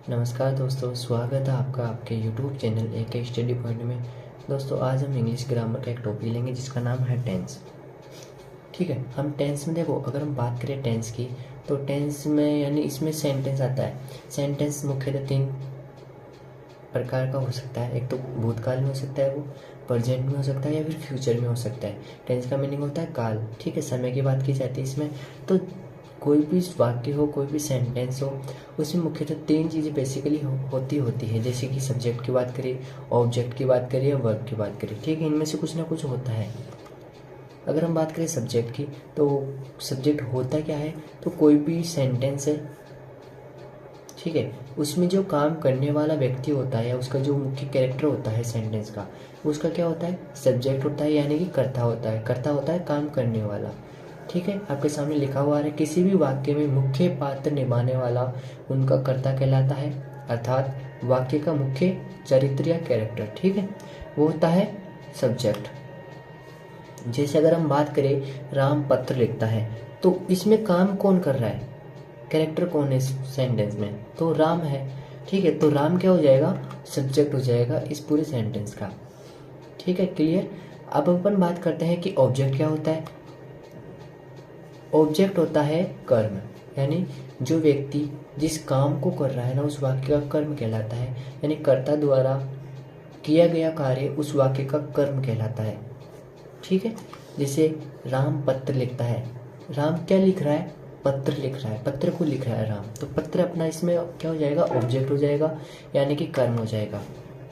नमस्कार दोस्तों, स्वागत है आपका आपके YouTube चैनल एक स्टडी पॉइंट में। दोस्तों, आज हम इंग्लिश ग्रामर का एक टॉपिक लेंगे जिसका नाम है टेंस। ठीक है, हम टेंस में देखो, अगर हम बात करें टेंस की, तो टेंस में यानी इसमें सेंटेंस आता है। सेंटेंस मुख्यतः तीन प्रकार का हो सकता है। एक तो भूतकाल में हो सकता है, वो प्रेजेंट में हो सकता है, या फिर फ्यूचर में हो सकता है। टेंस का मीनिंग होता है काल। ठीक है, समय की बात की जाती है इसमें। तो कोई भी वाक्य हो, कोई भी सेंटेंस हो, उसमें मुख्यतः तीन चीज़ें बेसिकली होती है। जैसे कि सब्जेक्ट की बात करें, ऑब्जेक्ट की बात करें या वर्ब की बात करें। ठीक है, इनमें से कुछ ना कुछ होता है। अगर हम बात करें सब्जेक्ट की, तो सब्जेक्ट होता क्या है, तो कोई भी सेंटेंस है, ठीक है, उसमें जो काम करने वाला व्यक्ति होता है या उसका जो मुख्य कैरेक्टर होता है सेंटेंस का, उसका क्या होता है, सब्जेक्ट होता है, यानी कि कर्ता होता है। कर्ता होता है काम करने वाला। ठीक है, आपके सामने लिखा हुआ है, किसी भी वाक्य में मुख्य पात्र निभाने वाला उनका कर्ता कहलाता है, अर्थात वाक्य का मुख्य चरित्र या कैरेक्टर। ठीक है, वो होता है सब्जेक्ट। जैसे अगर हम बात करें, राम पत्र लिखता है, तो इसमें काम कौन कर रहा है, कैरेक्टर कौन है इस सेंटेंस में, तो राम है। ठीक है, तो राम क्या हो जाएगा, सब्जेक्ट हो जाएगा इस पूरे सेंटेंस का। ठीक है, क्लियर। अब अपन बात करते हैं कि ऑब्जेक्ट क्या होता है। ऑब्जेक्ट होता है कर्म, यानी जो व्यक्ति जिस काम को कर रहा है ना, उस वाक्य का कर्म कहलाता है। यानी कर्ता द्वारा किया गया कार्य उस वाक्य का कर्म कहलाता है। ठीक है, जैसे राम पत्र लिखता है, राम क्या लिख रहा है, पत्र लिख रहा है, पत्र को लिख रहा है राम, तो पत्र अपना इसमें क्या हो जाएगा, ऑब्जेक्ट हो जाएगा, यानी कि कर्म हो जाएगा।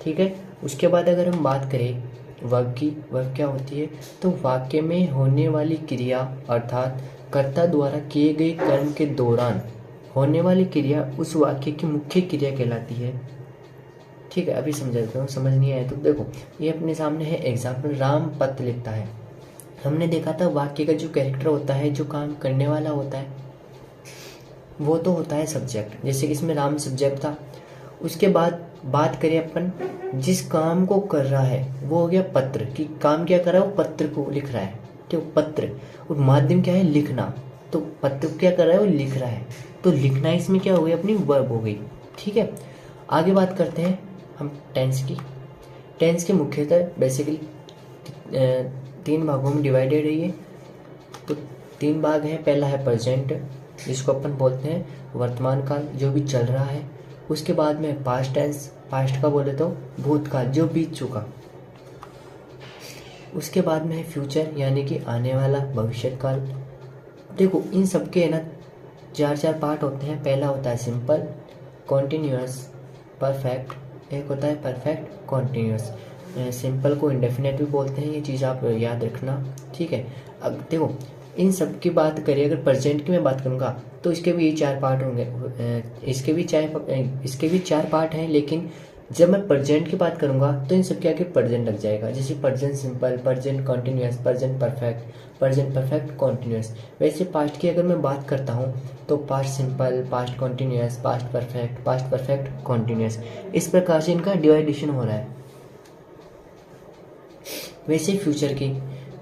ठीक है, उसके बाद अगर हम बात करें वर्ब की, वर्ब क्या होती है, तो वाक्य में होने वाली क्रिया, अर्थात कर्ता द्वारा किए गए कर्म के दौरान होने वाली क्रिया उस वाक्य की मुख्य क्रिया कहलाती है। ठीक है, अभी समझा देता हूँ, समझ नहीं आया तो देखो, ये अपने सामने है एग्जाम्पल, राम पत्र लिखता है। हमने देखा था वाक्य का जो कैरेक्टर होता है, जो काम करने वाला होता है, वो तो होता है सब्जेक्ट। जैसे कि इसमें राम सब्जेक्ट था। उसके बाद बात करें अपन, जिस काम को कर रहा है वो हो गया पत्र, कि काम क्या कर रहा है, वो पत्र को लिख रहा है। ठीक, पत्र, और माध्यम क्या है, लिखना, तो पत्र क्या कर रहा है, वो लिख रहा है, तो लिखना इसमें क्या हो गई, अपनी वर्ब हो गई। ठीक है, आगे बात करते हैं हम टेंस की। टेंस के मुख्यतः बेसिकली तीन भागों में डिवाइडेड है ये। तो तीन भाग हैं। पहला है प्रेजेंट, जिसको अपन बोलते हैं वर्तमान काल, जो भी चल रहा है। उसके बाद में पास्ट टेंस, पास्ट का बोले तो भूतकाल, जो बीत चुका। उसके बाद में है फ्यूचर, यानी कि आने वाला, भविष्य काल। देखो, इन सब के ना चार चार पार्ट होते हैं। पहला होता है सिंपल, कॉन्टिन्यूअस, परफेक्ट। एक होता है परफेक्ट कॉन्टिन्यूअस। सिंपल को इंडेफिनेट भी बोलते हैं, ये चीज़ आप याद रखना। ठीक है, अब देखो, इन सब की बात करें, अगर प्रेजेंट की मैं बात करूँगा तो इसके भी चार पार्ट होंगे। इसके भी चार पार्ट हैं, लेकिन जब मैं प्रेजेंट की बात करूँगा तो इन सब के आगे प्रेजेंट लग जाएगा। जैसे present simple, present continuous, present perfect, present perfect continuous. वैसे पास्ट की अगर मैं बात करता हूँ तो past simple, past continuous, past perfect continuous, इस प्रकार से इनका डिवाइडेशन हो रहा है। वैसे फ्यूचर की,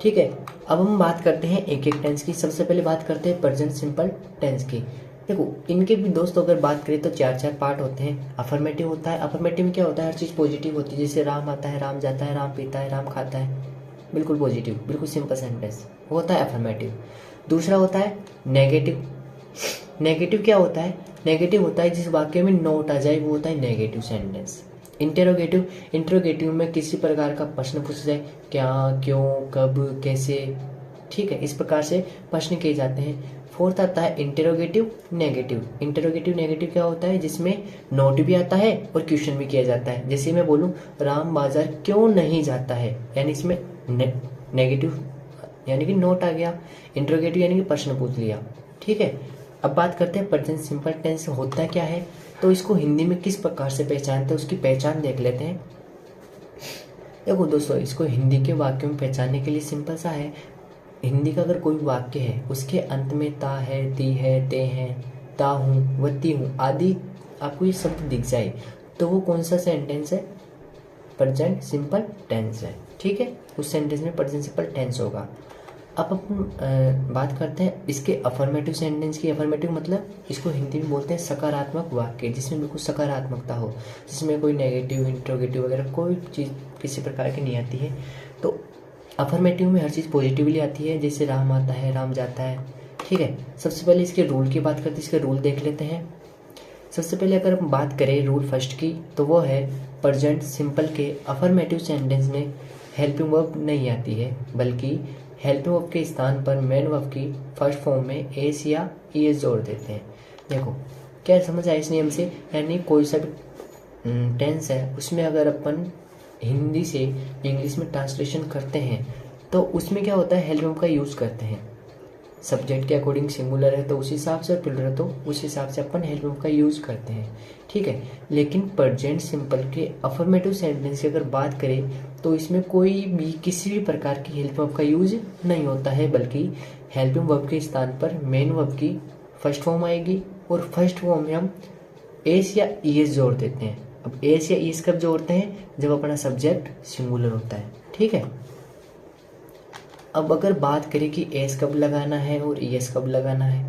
ठीक है, अब हम बात करते हैं एक एक टेंस की। सबसे पहले बात करते हैं प्रेजेंट सिंपल टेंस की। देखो, इनके भी दोस्तों अगर बात करें तो चार चार पार्ट होते हैं। अफर्मेटिव होता है, अफर्मेटिव में क्या होता है, हर चीज़ पॉजिटिव होती है। जैसे राम आता है, राम जाता है, राम पीता है, राम खाता है, बिल्कुल पॉजिटिव, बिल्कुल सिंपल सेंटेंस होता है अफर्मेटिव। दूसरा होता है नेगेटिव। नेगेटिव क्या होता है, नेगेटिव होता है जिस वाक्य में नोट आ जाए, वो होता है नेगेटिव सेंटेंस। इंटेरोगेटिव, इंटेरोगेटिव में किसी प्रकार का प्रश्न पूछा जाए, क्या, क्यों, कब, कैसे। ठीक है, इस प्रकार से प्रश्न किए जाते हैं। फोर्थ आता है इंटेरोगेटिव नेगेटिव। इंटेरोगेटिव नेगेटिव क्या होता है, जिसमें नोट भी आता है और क्वेश्चन भी किया जाता है। जैसे मैं बोलूँ, राम बाजार क्यों नहीं जाता है, यानी इसमें नेगेटिव यानी कि नोट आ गया, इंटेरोगेटिव यानी कि प्रश्न पूछ लिया। ठीक है, अब बात करते हैं प्रेजेंट सिंपल टेंस होता क्या है, तो इसको हिंदी में किस प्रकार से पहचानते हैं, उसकी पहचान देख लेते हैं। देखो दोस्तों, इसको हिंदी के वाक्यों में पहचानने के लिए सिंपल सा है। हिंदी का अगर कोई वाक्य है, उसके अंत में ता है, ती है, ते हैं, ता हूँ, वती हूँ आदि आपको ये शब्द दिख जाए, तो वो कौन सा सेंटेंस है, प्रेजेंट सिंपल टेंस है। ठीक है, उस सेंटेंस में प्रेजेंट सिंपल टेंस होगा। अब अपन बात करते हैं इसके अफर्मेटिव सेंटेंस की। अफर्मेटिव मतलब इसको हिंदी में बोलते हैं सकारात्मक वाक्य, जिसमें बिल्कुल सकारात्मकता हो, जिसमें कोई नेगेटिव, इंट्रोगेटिव वगैरह कोई चीज़ किसी प्रकार की नहीं आती है। तो अफर्मेटिव में हर चीज़ पॉजिटिवली आती है, जैसे राम आता है, राम जाता है। ठीक है, सबसे पहले इसके रूल की बात करते हैं, इसके रूल देख लेते हैं। सबसे पहले अगर हम बात करें रूल फर्स्ट की, तो वो है प्रेजेंट सिंपल के अफर्मेटिव सेंटेंस में हेल्पिंग वर्ब नहीं आती है, बल्कि हेल्पिंग वर्ब के स्थान पर मेन वर्ब की फर्स्ट फॉर्म में एस या ईएस जोड़ देते हैं। देखो क्या समझ आया इस नियम से, यानी कोई सा भी टेंस है उसमें अगर अपन हिंदी से इंग्लिश में ट्रांसलेशन करते हैं तो उसमें क्या होता है, हेल्पिंग वर्ब का यूज़ करते हैं। सब्जेक्ट के अकॉर्डिंग सिंगुलर है तो उस हिसाब से, प्लूरल है तो उस हिसाब से अपन हेल्पिंग वर्ब का यूज़ करते हैं। ठीक है, लेकिन प्रेजेंट सिंपल के अफर्मेटिव सेंटेंस की अगर बात करें तो इसमें कोई भी किसी भी प्रकार की हेल्पिंग वर्ब का यूज नहीं होता है, बल्कि हेल्पिंग वर्ब के स्थान पर मेन वर्ब की फर्स्ट फॉर्म आएगी और फर्स्ट फॉर्म में हम एस या ईएस जोड़ देते हैं। अब एस या ईएस कब जोड़ते हैं, जब अपना सब्जेक्ट सिंगुलर होता है। ठीक है, अब अगर बात करें कि एस कब लगाना है और ईएस कब लगाना है,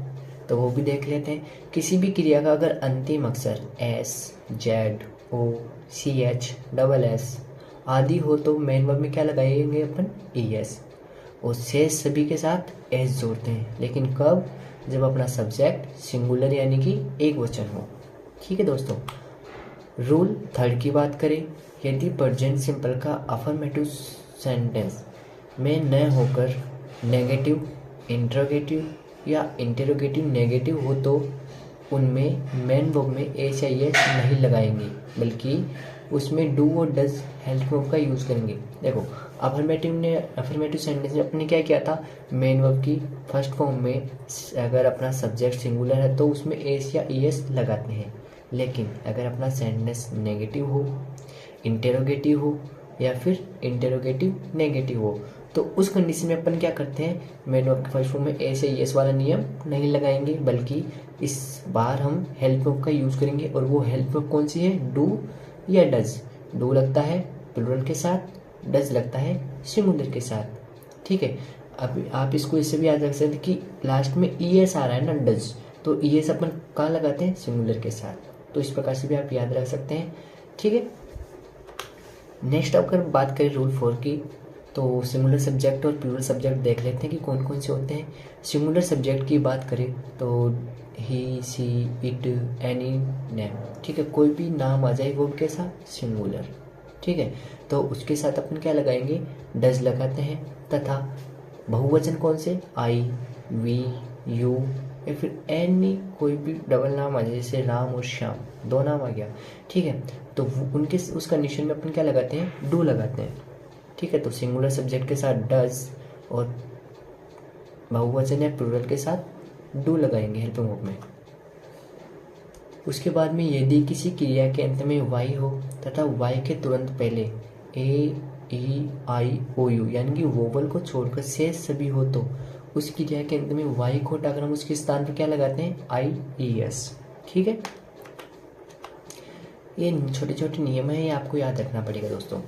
तो वो भी देख लेते हैं। किसी भी क्रिया का अगर अंतिम अक्षर एस, जेड, ओ, सी एच, डबल एस आदि हो तो मेन वर्ब में क्या लगाएंगे अपन, ईएस, और शेष सभी के साथ एस जोड़ते हैं। लेकिन कब, जब अपना सब्जेक्ट सिंगुलर यानी कि एक वचन हो। ठीक है दोस्तों, रूल थर्ड की बात करें, यदि प्रेजेंट सिंपल का अफर्मेटिव सेंटेंस में न होकर नेगेटिव, इंट्रोगेटिव या इंटेरोगेटिव नेगेटिव हो तो उनमें मेन वर्ब में एस या एस नहीं लगाएंगे, बल्कि उसमें डू और डज हेल्प वर्ब का यूज़ करेंगे। देखो अफर्मेटिव सेंटेंस में अपने क्या किया था, मेन वर्ब की फर्स्ट फॉर्म में अगर अपना सब्जेक्ट सिंगुलर है तो उसमें एस या ईएस लगाते हैं। लेकिन अगर अपना सेंटेंस नेगेटिव हो, इंटेरोगेटिव हो या फिर इंटेरोगेटिव नेगेटिव हो तो उस कंडीशन में अपन क्या करते हैं, मेन वर्ब के फर्स्ट फॉर्म में एस या ईएस वाला नियम नहीं लगाएंगे, बल्कि इस बार हम हेल्प वर्ब का यूज़ करेंगे। और वो हेल्प वर्ब कौन सी है, डू या डज। डू लगता है प्लूरल के साथ, डज लगता है सिंगुलर के साथ। ठीक है, अब आप इसको इससे भी याद रख सकते हैं कि लास्ट में ईएस आ रहा है ना, डज, तो ईएस अपन कहाँ लगाते हैं, सिंगुलर के साथ। तो इस प्रकार से भी आप याद रख सकते हैं। ठीक है, नेक्स्ट अगर बात करें रूल 4 की, तो सिंगुलर सब्जेक्ट और प्लूरल सब्जेक्ट देख लेते हैं कि कौन कौन से होते हैं। सिंगुलर सब्जेक्ट की बात करें तो ही, सी, इट, एनी, नेम। ठीक है, कोई भी नाम आ जाए वर्ब के साथ सिंगुलर। ठीक है, तो उसके साथ अपन क्या लगाएंगे, डज लगाते हैं। तथा बहुवचन कौन से, आई, वी, यू या फिर एनी, कोई भी डबल नाम आ जाए, जैसे राम और श्याम, दो नाम आ गया। ठीक है, तो उनके उस कंडीशन में अपन क्या लगाते हैं, डू लगाते हैं। ठीक है, तो सिंगुलर सब्जेक्ट के साथ डज और बहुवचन या प्लूरल के साथ डू लगाएंगे हेल्पिंग वर्ब में। उसके बाद में यदि किसी क्रिया के अंत में वाई हो तथा वाई के तुरंत पहले ए, ई, आई, ओ, यू यानी कि वोवल को छोड़कर शेष सभी हो तो उस क्रिया के अंत में वाई को हटाकर हम उसके स्थान पर क्या लगाते हैं, आई, ई, एस। ठीक है, ये छोटे छोटे नियम है, ये आपको याद रखना पड़ेगा दोस्तों।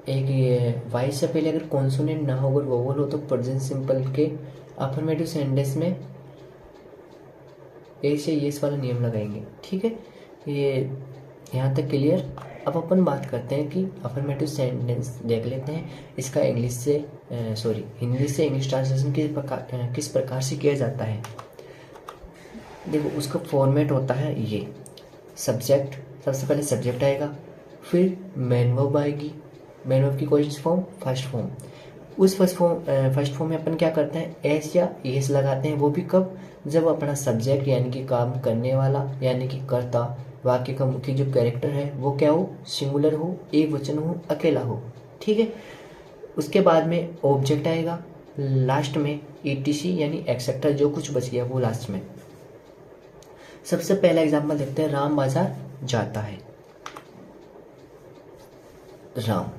एक ये वाई से पहले अगर कॉन्सोनेंट ना हो अगर वोवल हो तो प्रेजेंट सिंपल के अफर्मेटिव सेंटेंस में एस या एस वाला नियम लगाएंगे। ठीक है, ये यहाँ तक क्लियर। अब अपन बात करते हैं कि अफर्मेटिव सेंटेंस देख लेते हैं, इसका इंग्लिश से हिंदी से इंग्लिश ट्रांसलेशन किस प्रकार से किया जाता है। देखो उसका फॉर्मेट होता है ये, सब्जेक्ट, सबसे पहले सब्जेक्ट आएगा, फिर मेन वर्ब आएगी, मेन वर्ब की कौन सी फॉर्म, फर्स्ट फॉर्म। उस फर्स्ट फॉर्म में अपन क्या करते हैं, एस या एस लगाते हैं। वो भी कब, जब अपना सब्जेक्ट यानी कि काम करने वाला यानी कि कर्ता, वाक्य का मुख्य जो कैरेक्टर है वो क्या हो, सिंगुलर हो, एक वचन हो, अकेला हो। ठीक है, उसके बाद में ऑब्जेक्ट आएगा, लास्ट में ईटीसी यानी एक्सेट्रा जो कुछ बच गया वो लास्ट में। सबसे पहला एग्जाम्पल देखते हैं, राम बाजार जाता है। राम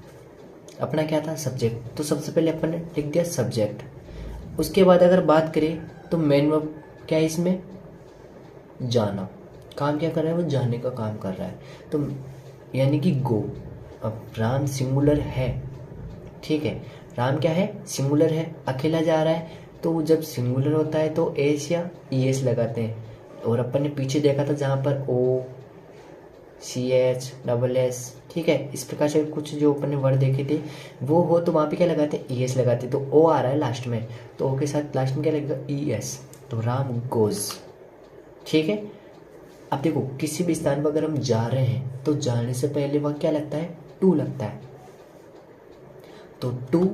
अपना क्या था, सब्जेक्ट, तो सबसे पहले अपन ने लिख दिया सब्जेक्ट। उसके बाद अगर बात करें तो मेन वर्ब क्या है इसमें, जाना। काम क्या कर रहा है, वो जाने का काम कर रहा है, तो यानी कि गो। अब राम सिंगुलर है, ठीक है, राम क्या है, सिंगुलर है, अकेला जा रहा है, तो जब सिंगुलर होता है तो एस या ई एस लगाते हैं। और अपन ने पीछे देखा था जहाँ पर ओ सी एच डबल एस, ठीक है, इस प्रकार से कुछ जो अपन ने वर्ड देखे थे वो हो तो वहाँ पे क्या लगाते हैं, ई एस लगाते, तो ओ आ रहा है लास्ट में, तो ओ के साथ लास्ट में क्या लगेगा, ई एस, तो राम गोज, ठीक है। अब देखो किसी भी स्थान पर अगर हम जा रहे हैं तो जाने से पहले वहाँ क्या लगता है, टू लगता है, तो टू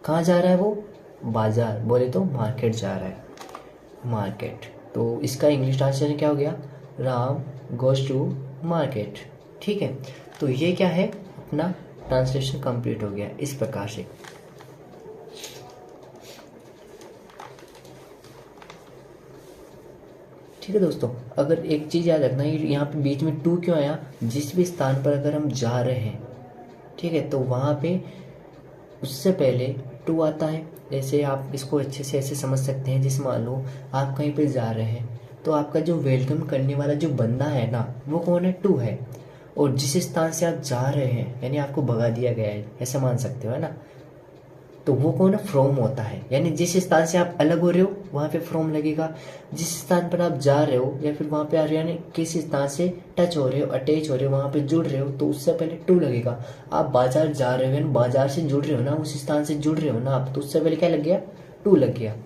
कहाँ जा रहा है, वो बाजार, बोले तो मार्केट जा रहा है, मार्केट, तो इसका इंग्लिश ट्रांसलेशन क्या हो गया, राम गोज टू मार्केट, ठीक है। तो ये क्या है, अपना ट्रांसलेशन कंप्लीट हो गया इस प्रकार से। ठीक है दोस्तों, अगर एक चीज़ याद रखना, ये यहाँ पे बीच में टू क्यों आया, जिस भी स्थान पर अगर हम जा रहे हैं, ठीक है, तो वहाँ पे उससे पहले टू आता है। जैसे आप इसको अच्छे से ऐसे समझ सकते हैं, जिस मान लो आप कहीं पे जा रहे हैं तो आपका जो वेलकम करने वाला जो बंदा है ना, वो कौन है, टू है, और जिस स्थान से आप जा रहे हैं यानी आपको भगा दिया गया है, ऐसा मान सकते हो, है ना, तो वो कौन है, फ्रॉम होता है, यानी जिस स्थान से आप अलग हो रहे हो वहाँ पे फ्रॉम लगेगा, जिस स्थान पर आप जा रहे हो या फिर वहाँ पे आ रहे हो यानी किस स्थान से टच हो रहे हो, अटैच हो रहे हो, वहाँ पे जुड़ रहे हो, तो उससे पहले टू लगेगा। आप बाजार जा रहे हो यानी बाजार से जुड़ रहे हो ना, उस स्थान से जुड़ रहे हो ना आप, तो उससे पहले क्या लग गया, टू लग गया,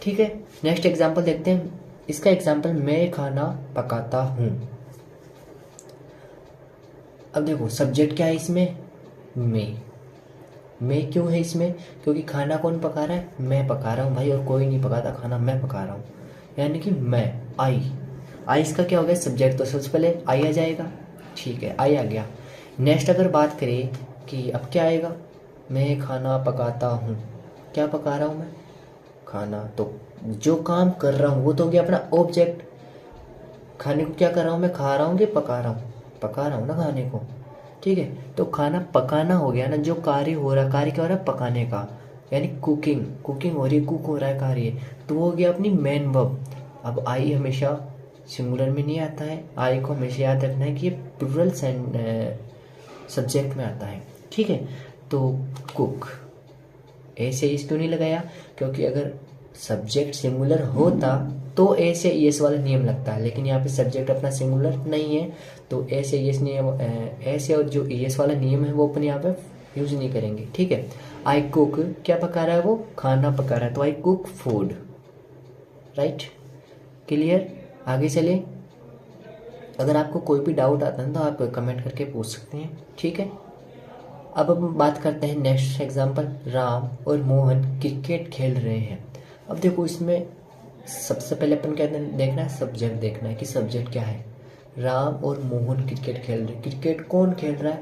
ठीक है। नेक्स्ट एग्जाम्पल देखते हैं, इसका एग्जाम्पल, मैं खाना पकाता हूँ। अब देखो सब्जेक्ट क्या है इसमें, मैं क्यों है इसमें, क्योंकि खाना कौन पका रहा है, मैं पका रहा हूँ भाई, और कोई नहीं पकाता खाना, मैं पका रहा हूँ, यानी कि मैं, आई इसका क्या हो गया, सब्जेक्ट, तो सबसे पहले आई आ जाएगा, ठीक है, आई आ गया। नेक्स्ट अगर बात करें कि अब क्या आएगा, मैं खाना पकाता हूँ, क्या पका रहा हूँ मैं, खाना, तो जो काम कर रहा हूँ वो तो हो गया अपना ऑब्जेक्ट, खाने को क्या कर रहा हूँ मैं, खा रहा हूँ कि पका रहा हूँ, पका रहा हूँ ना खाने को, ठीक है, तो खाना पकाना हो गया ना, जो कार्य हो रहा है, कार्य क्या हो रहा है, पकाने का, यानी कुकिंग, कुकिंग हो रही है, कुक हो रहा है कार्य, तो वो हो गया अपनी मेन वर्ब। अब आई हमेशा सिंगुलर में नहीं आता है, आई को हमेशा याद रखना है कि ये प्लूरल सब्जेक्ट में आता है, ठीक है। तो कुक, ऐसे इस क्यों नहीं लगाया, क्योंकि अगर सब्जेक्ट सिंगुलर होता तो ए से एस वाला नियम लगता है, लेकिन यहाँ पे सब्जेक्ट अपना सिंगुलर नहीं है, तो ए से एस नियम, ए से और जो एस वाला नियम है वो अपन यहाँ पे यूज नहीं करेंगे, ठीक है। आई कुक, क्या पका रहा है वो, खाना पका रहा है, तो I cook food, right, clear. आगे चले, अगर आपको कोई भी डाउट आता है तो आप कमेंट करके पूछ सकते हैं, ठीक है। अब हम बात करते हैं नेक्स्ट एग्जाम्पल, राम और मोहन क्रिकेट खेल रहे हैं। अब देखो इसमें सबसे पहले अपन क्या देखना है, सब्जेक्ट देखना है कि सब्जेक्ट क्या है, राम और मोहन क्रिकेट खेल रहे हैं, क्रिकेट कौन खेल रहा है,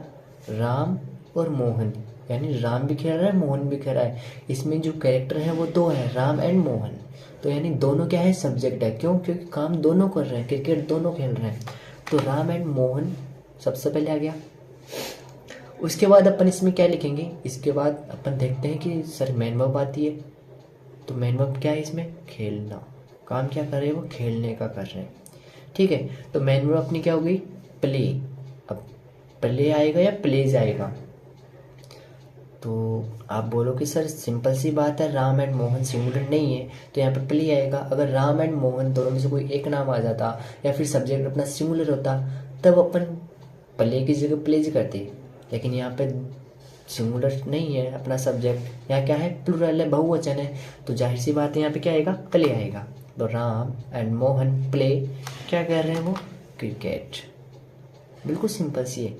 राम और मोहन, यानी राम भी खेल रहा है, मोहन भी खेल रहा है, इसमें जो कैरेक्टर है वो दो है, राम एंड मोहन, तो यानी दोनों क्या है, सब्जेक्ट है, क्यों, क्योंकि काम दोनों कर रहे हैं, क्रिकेट दोनों खेल रहे हैं, तो राम एंड मोहन सबसे पहले आ गया। उसके बाद अपन इसमें क्या लिखेंगे, इसके बाद अपन देखते हैं कि सर मेन वर्ब आती है, तो मेन वर्ब क्या है इसमें, खेलना, काम क्या कर रहे हैं वो, खेलने का कर रहे हैं, ठीक है। तो मेन वर्ब अपनी क्या हो गई, प्ले, अब प्ले आएगा या प्लेज आएगा, तो आप बोलो कि सर सिंपल सी बात है, राम एंड मोहन सिंगुलर नहीं है तो यहाँ पे प्ले आएगा। अगर राम एंड मोहन दोनों में से कोई एक नाम आ जाता या फिर सब्जेक्ट अपना सिंगुलर होता तब अपन प्ले की जगह प्लेज करते, लेकिन यहाँ पे सिंगुलर नहीं है अपना सब्जेक्ट, यहाँ क्या है, प्लूरल है, बहुवचन है, तो जाहिर सी बात है यहाँ पे क्या आएगा, प्ले आएगा। तो राम एंड मोहन प्ले, क्या कर रहे हैं वो, क्रिकेट, बिल्कुल सिंपल सी है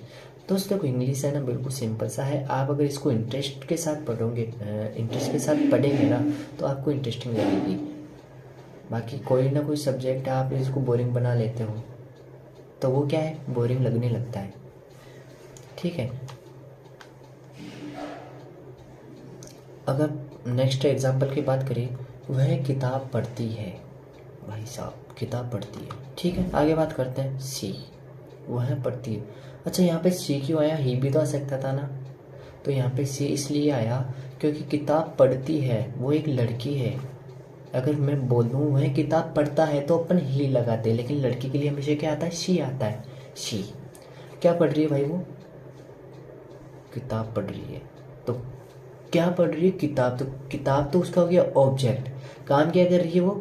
दोस्तों। को इंग्लिश है ना बिल्कुल सिंपल सा है, आप अगर इसको इंटरेस्ट के साथ पढ़ोगे, इंटरेस्ट के साथ पढ़ेंगे ना तो आपको इंटरेस्टिंग लगेगी। बाकी कोई ना कोई सब्जेक्ट आप इसको बोरिंग बना लेते हो तो वो क्या है, बोरिंग लगने लगता है, ठीक है। अगर नेक्स्ट एग्जाम्पल की बात करें, वह किताब पढ़ती है, भाई साहब किताब पढ़ती है, ठीक है। आगे बात करते हैं, सी, वह पढ़ती है। अच्छा यहाँ पे सी क्यों आया, ही भी तो आ सकता था ना, तो यहाँ पे सी इसलिए आया क्योंकि किताब पढ़ती है वो एक लड़की है। अगर मैं बोलूँ वह किताब पढ़ता है तो अपन ही लगाते हैं, लेकिन लड़की के लिए हमेशा क्या आता है, शी आता है। शी क्या पढ़ रही है भाई, वो किताब पढ़ रही है, तो क्या पढ़ रही है? किताब। तो किताब तो उसका हो गया ऑब्जेक्ट। काम क्या कर रही है वो?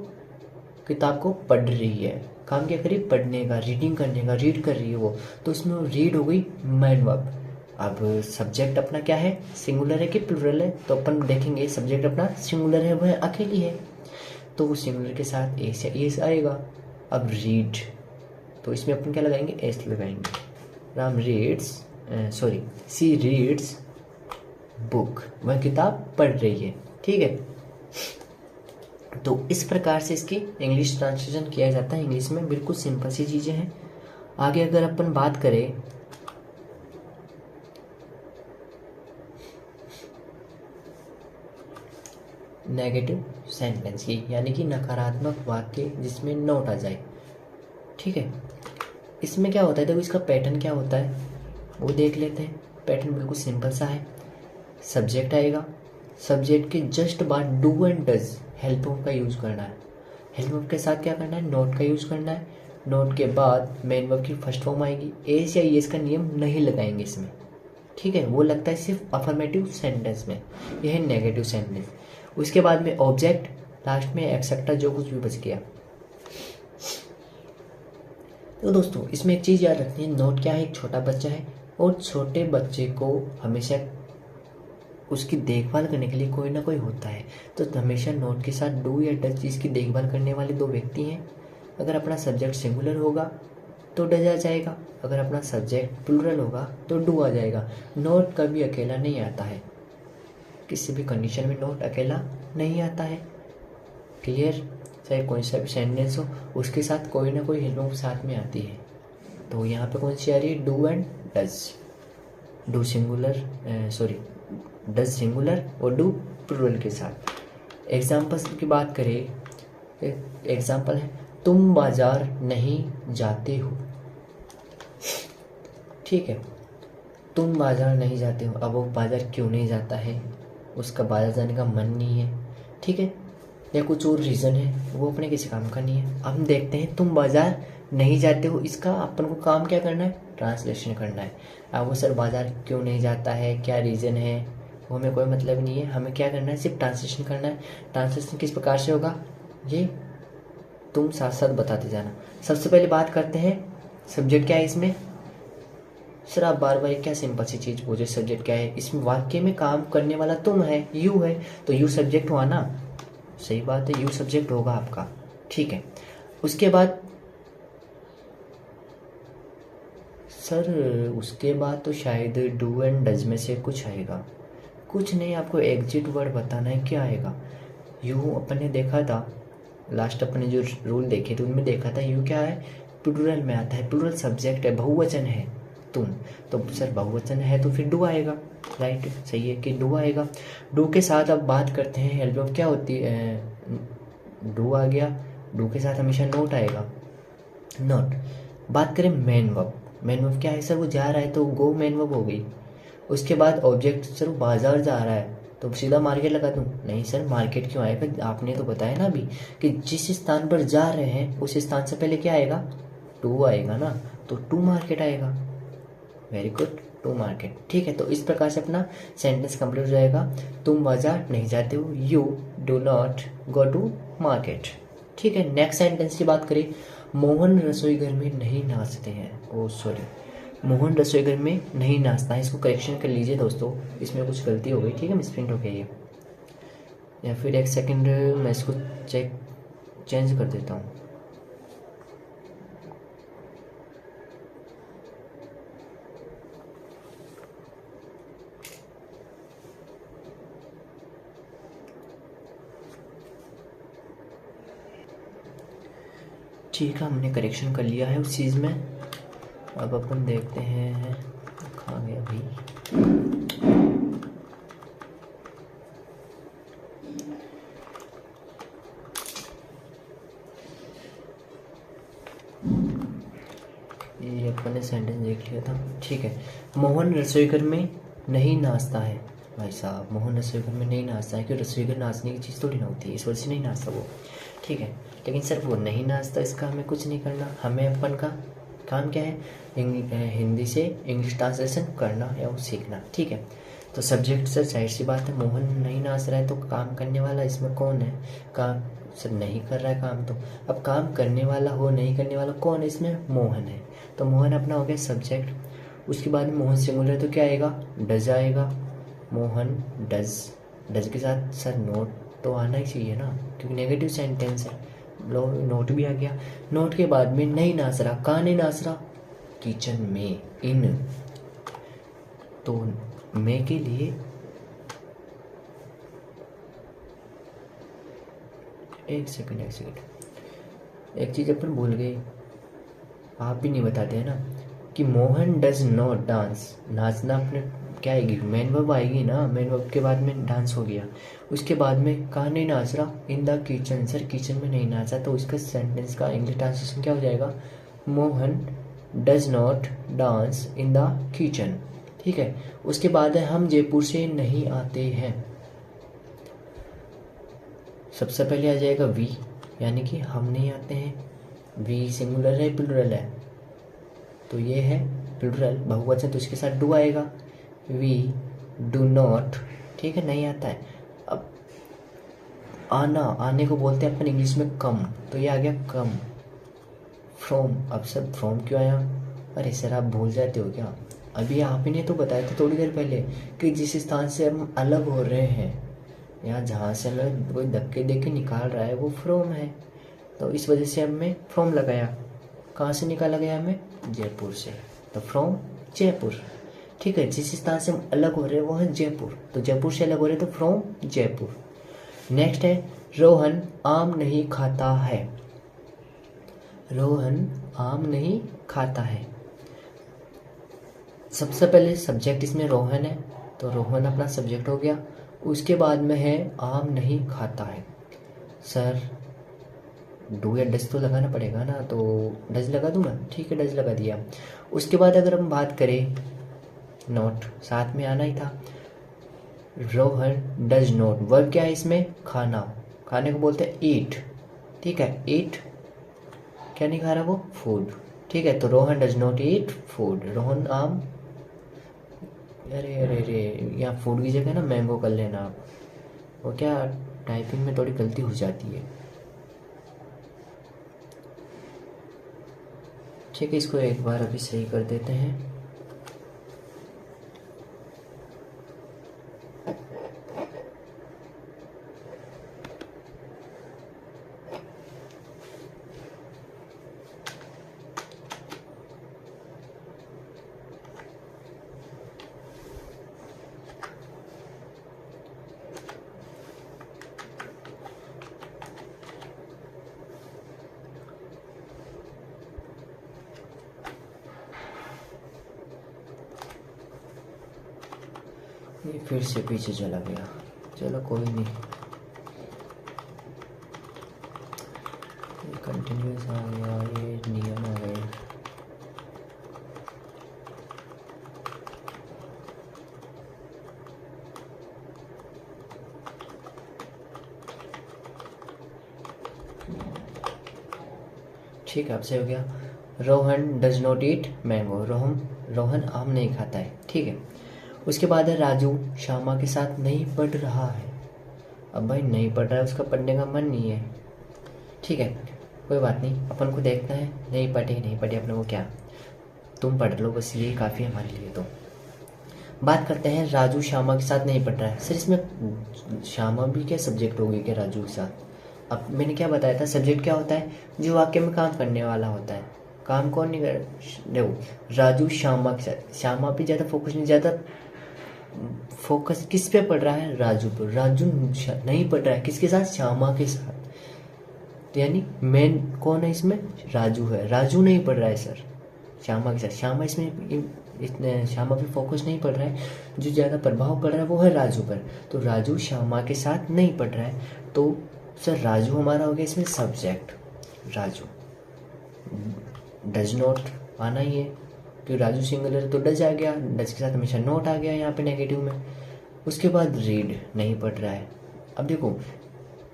किताब को पढ़ रही है। काम क्या कर रही है? पढ़ने का, रीडिंग करने का, रीड कर रही है वो। तो उसमें रीड हो गई मैन वर्ब। अब सब्जेक्ट अपना क्या है? सिंगुलर है कि प्लूरल है? तो अपन देखेंगे सब्जेक्ट अपना सिंगुलर है, वह अकेली है, तो वो सिंगुलर के साथ एस या एस आएगा। अब रीड, तो इसमें अपन क्या लगाएंगे? एस लगाएंगे। राम रीड्स, सॉरी, सी रीड्स बुक, वह किताब पढ़ रही है। ठीक है, तो इस प्रकार से इसकी इंग्लिश ट्रांसलेशन किया जाता है। इंग्लिश में बिल्कुल सिंपल सी चीज़ें हैं। आगे अगर अपन बात करें नेगेटिव सेंटेंस की, यानी कि नकारात्मक वाक्य जिसमें नोट आ जाए। ठीक है, इसमें क्या होता है? देखो इसका पैटर्न क्या होता है वो देख लेते हैं। पैटर्न बिल्कुल सिंपल सा है। सब्जेक्ट आएगा, सब्जेक्ट के जस्ट बाद do and does help verb का यूज़ करना है। हेल्प वर्ब के साथ क्या करना है? नोट का यूज़ करना है। नोट के बाद मेन वर्ब की फर्स्ट फॉर्म आएगी। एस या एस का नियम नहीं लगाएंगे इसमें। ठीक है, वो लगता है सिर्फ अफर्मेटिव सेंटेंस में, यह है नेगेटिव सेंटेंस। उसके बाद में ऑब्जेक्ट, लास्ट में एक्सेट्रा जो कुछ भी बच गया। तो दोस्तों इसमें एक चीज़ याद रखनी है, नोट क्या है? एक छोटा बच्चा है और छोटे बच्चे को हमेशा उसकी देखभाल करने के लिए कोई ना कोई होता है। तो हमेशा नोट के साथ डू या डज चीज़ की देखभाल करने वाले दो व्यक्ति हैं। अगर अपना सब्जेक्ट सिंगुलर होगा तो डज आ जाएगा, अगर अपना सब्जेक्ट प्लूरल होगा तो डू आ जाएगा। नोट कभी अकेला नहीं आता है, किसी भी कंडीशन में नोट अकेला नहीं आता है। क्लियर? चाहे कोई सा भी सेंटेंस हो उसके साथ कोई ना कोई हेल्प साथ में आती है। तो यहाँ पे कौन सी आ रही है? Do and does. Do singular, sorry, does singular और डू प्लूरल के साथ। एग्जाम्पल्स की बात करें, एग्जाम्पल है तुम बाजार नहीं जाते हो। ठीक है, तुम बाजार नहीं जाते हो। अब वो बाजार क्यों नहीं जाता है? उसका बाजार जाने का मन नहीं है। ठीक है, या कुछ और रीज़न है, वो अपने किसी काम का नहीं है। अब हम देखते हैं तुम बाजार नहीं जाते हो, इसका अपन को काम क्या करना है? ट्रांसलेशन करना है। अब वो सर बाजार क्यों नहीं जाता है, क्या रीज़न है, वो हमें कोई मतलब नहीं है। हमें क्या करना है? सिर्फ ट्रांसलेशन करना है। ट्रांसलेशन किस प्रकार से होगा ये तुम साथ साथ बताते जाना। सबसे पहले बात करते हैं सब्जेक्ट क्या है इसमें। सर आप बार बार क्या सिंपल सी चीज़ पूछे, सब्जेक्ट क्या है? इसमें वाक्य में काम करने वाला तुम है, यू है, तो यू सब्जेक्ट हुआ ना। सही बात है, यू सब्जेक्ट होगा आपका। ठीक है, उसके बाद सर उसके बाद तो शायद डू एंड डज में से कुछ आएगा। कुछ नहीं, आपको एग्जिट वर्ड बताना है, क्या आएगा? यू अपन ने देखा था, लास्ट अपने जो रूल देखे थे उनमें देखा था यू क्या है? प्लूरल में आता है। प्लूरल सब्जेक्ट है, बहुवचन है तुम, तो सर बहुवचन है तो फिर डू आएगा। राइट, सही है कि डू आएगा। डू के साथ अब बात करते हैं हेल्प वर्ब क्या होती है। डू आ गया, डू के साथ हमेशा नोट आएगा। नोट, बात करें मेन वर्ब। मेन वर्ब क्या है? सर वो जा रहा है तो गो मेन वर्ब हो गई। उसके बाद ऑब्जेक्ट, सर वो बाजार जा रहा है तो सीधा मार्केट लगा दूं? नहीं सर, मार्केट क्यों आएगा? आपने तो बताया ना अभी कि जिस स्थान पर जा रहे हैं उस स्थान से पहले क्या आएगा? टू आएगा ना, तो टू मार्केट आएगा। Very good, to market. ठीक है, तो इस प्रकार से अपना सेंटेंस कंप्लीट हो जाएगा। तुम बाजार नहीं जाते हो, you do not go to market. ठीक है, नेक्स्ट सेंटेंस की बात करें, मोहन रसोई घर में नहीं नाचते हैं। ओ सॉरी, मोहन रसोई घर में नहीं नाचता है। इसको करेक्शन कर लीजिए दोस्तों, इसमें कुछ गलती हो गई। ठीक है, मिसप्रिंट हो गया ये, या फिर एक सेकंड मैं इसको चेंज कर देता हूँ। ठीक है, हमने करेक्शन कर लिया है उस चीज़ में। अब अपन देखते हैं कहाँ गया भाई। ये अपन ने सेंटेंस देख लिया था। ठीक है, मोहन रसोई घर में नहीं नाचता है। भाई साहब, मोहन रसोई घर में नहीं नाचता है, क्योंकि रसोई घर नाचने की चीज़ थोड़ी ना होती है, इस वजह से नहीं नाचता वो। ठीक है, लेकिन सर वो नहीं नाचता, इसका हमें कुछ नहीं करना। हमें अपन का काम क्या है? हिंदी से इंग्लिश ट्रांसलेशन करना या वो सीखना। ठीक है, तो सब्जेक्ट सर जाहिर सी बात है, मोहन नहीं नाच रहा है तो काम करने वाला इसमें कौन है? काम सर नहीं कर रहा है काम, तो अब काम करने वाला हो नहीं करने वाला कौन है इसमें? मोहन है। तो मोहन अपना हो गया सब्जेक्ट। उसके बाद में मोहन सिंगुलर तो क्या आएगा? डज आएगा। मोहन डज। डज के साथ सर नोट तो आना ही चाहिए ना, क्योंकि नेगेटिव सेंटेंस है। लो नोट भी आ गया। नोट के बाद में नहीं नाच रहा, कहाँ नहीं नाच रहा? किचन में, इन। तो मैं के लिए एक सेकंड एक चीज़ अपन भूल गए, आप भी नहीं बताते हैं ना, कि मोहन डज नॉट डांस। नाचना अपने क्या आएगी? मेन वर्ब आएगी ना। मेन वर्ब के बाद में डांस हो गया। उसके बाद में कहाँ नहीं नाच रहा? In the kitchen. Sir kitchen में नहीं नाचा, तो इसका सेंटेंस का इंग्लिश ट्रांसलेशन क्या हो जाएगा? Mohan does not dance in the kitchen. ठीक है। उसके बाद है हम जयपुर से नहीं आते हैं। सबसे पहले आ जाएगा वी, यानी कि हम नहीं आते हैं। वी सिंगुलर है प्लूरल है? तो ये है प्लूरल, बहुवचन, तो इसके साथ डू आएगा। वी डू नॉट, ठीक है, नहीं आता है। अब आना, आने को बोलते हैं अपन इंग्लिश में कम, तो ये आ गया कम। फ्रॉम, अब सर फ्रॉम क्यों आया? अरे सर आप भूल जाते हो क्या? अभी आप ही ने तो बताया था थोड़ी देर पहले कि जिस स्थान से हम अलग हो रहे हैं, यहाँ जहाँ से हमें कोई धक्के दे के निकाल रहा है वो फ्रॉम है, तो इस वजह से हमें फ्रॉम लगाया। कहाँ से निकाला गया? हमें जयपुर से, तो फ्रॉम जयपुर। ठीक है, जिस स्थान से हम अलग हो रहे हैं वो है जयपुर, तो जयपुर से अलग हो रहे हैं तो फ्रॉम जयपुर। नेक्स्ट है रोहन आम नहीं खाता है। रोहन आम नहीं खाता है। सबसे पहले सब्जेक्ट इसमें रोहन है, तो रोहन अपना सब्जेक्ट हो गया। उसके बाद में है आम नहीं खाता है। सर डू या डज तो लगाना पड़ेगा ना, तो डज लगा दूँ मैं? ठीक है, डज लगा दिया। उसके बाद अगर हम बात करें, नॉट साथ में आना ही था। रोहन डज नॉट, वर्ब क्या है इसमें? खाना। खाने को बोलते हैं ईट। ठीक है, ईट क्या नहीं खा रहा वो? फूड। ठीक है, तो Rohan does not eat food. Rohan आम, अरे अरे अरे, यहाँ फूड की जगह ना मैंगो कर लेना आप, वो क्या टाइपिंग में थोड़ी गलती हो जाती है। ठीक है, इसको एक बार अभी सही कर देते हैं। ये फिर से पीछे चला गया, चलो कोई नहीं, ये कंटिन्यूस आ गया, ये नियम आ गए। ठीक है, अब से हो गया। Rohan does not eat mango. Rohan आम नहीं खाता है। ठीक है, उसके बाद है राजू श्यामा के साथ नहीं पढ़ रहा है। अब भाई नहीं पढ़ रहा है, उसका पढ़ने का मन नहीं है। ठीक है, कोई बात नहीं, अपन को देखना है नहीं पढ़े अपने को क्या, तुम पढ़ लो बस, यही काफ़ी है हमारे लिए। तो बात करते हैं राजू श्यामा के साथ नहीं पढ़ रहा है। सर इसमें श्यामा भी क्या सब्जेक्ट होगी क्या राजू के साथ? अब मैंने क्या बताया था, सब्जेक्ट क्या होता है? जो वाक्य में काम करने वाला होता है। काम कौन नहीं कर, देखो राजू श्यामा के साथ, श्यामा पे ज़्यादा फोकस नहीं, ज़्यादा फोकस किस पे पड़ रहा है? राजू पर। राजू नहीं पढ़ रहा है किसके साथ? श्यामा के साथ। तो यानी मेन कौन है इसमें? राजू है। राजू नहीं पढ़ रहा है सर श्यामा के साथ। श्यामा इसमें इतने श्यामा पे फोकस नहीं पड़ रहा है, जो ज़्यादा प्रभाव पड़ रहा है वो है राजू पर। तो राजू श्यामा के साथ नहीं पढ़ रहा है, तो सर राजू हमारा हो गया इसमें सब्जेक्ट। राजू डज नॉट आना ही है, क्योंकि राजू सिंगुलर तो डज आ गया, डज के साथ हमेशा नॉट आ गया यहाँ पे नेगेटिव में। उसके बाद रीड नहीं पढ़ रहा है। अब देखो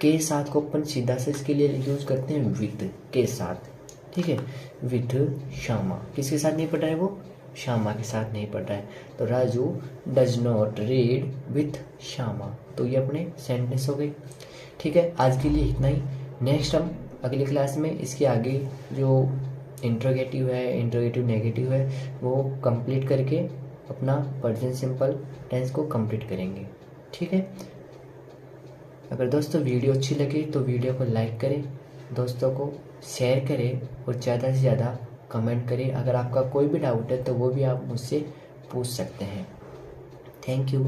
के साथ को अपन सीधा से इसके लिए यूज करते हैं विद के साथ। ठीक है, विद श्यामा, किसके साथ नहीं पढ़ रहा है वो? श्यामा के साथ नहीं पढ़ रहा है। तो Raju does not read with Shyama. तो ये अपने सेंटेंस हो गए। ठीक है, आज के लिए इतना ही। नेक्स्ट हम अगली क्लास में इसके आगे जो इंट्रोगेटिव है, इंट्रोगेटिव नेगेटिव है, वो कंप्लीट करके अपना प्रेजेंट सिंपल टेंस को कंप्लीट करेंगे। ठीक है, अगर दोस्तों वीडियो अच्छी लगे तो वीडियो को लाइक करें, दोस्तों को शेयर करें और ज़्यादा से ज़्यादा कमेंट करें। अगर आपका कोई भी डाउट है तो वो भी आप मुझसे पूछ सकते हैं। Thank you.